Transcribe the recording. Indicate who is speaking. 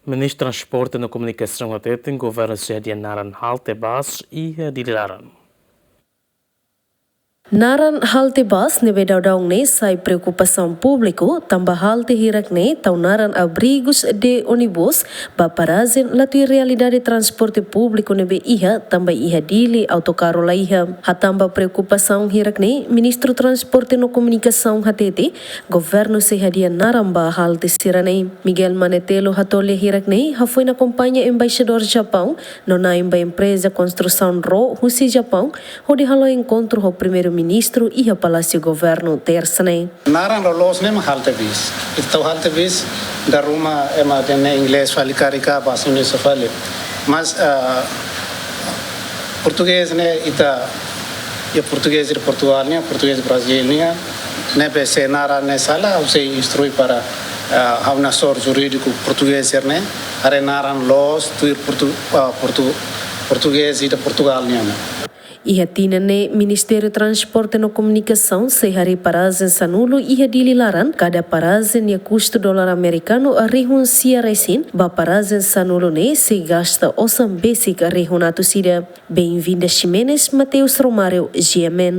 Speaker 1: Ministro Transporte e komunikasaun hatete Governu se hadia naran Halte Bus e Dili laran.
Speaker 2: Naran Halte Bus nebe daudang ne sai preocupação público tambah halte hirak ne tau naran abrigos de ônibus baparazin latui realidade transporte público nebe iha tambah iha Dili autocarro la iha. Hatamba preocupação hirak ne Ministro Transporte e komunikasaun hatete Governu se hadia naran ba halte sirane. Miguel Manetelo hatole hirak ne foi na companhia embaixador Japão no na empresa construção ro husi Japão onde halo encontro o primeiro Ministro e o Palácio Governu terça-ne.
Speaker 3: Naran lolos nem Halte Bus. Então Halte Bus da Roma é uma de inglês fala carica base nisso fala. Mas português né ita e português de Portugal né português brasileiro né pese Naran né sala ou se instrui para a nação jurídico português né are Naran los tuir português de Portugal né.
Speaker 2: Iha tina ne Ministério Transporte e Comunicação se hari parazen sanulo iha Dili laran kada parazen ya custo dolar americano a rihun sia resin ba parazen sanulo ne se gasta osam basic a rihun atusida. Bem-vinda Ximenes Mateus Romário, GMN.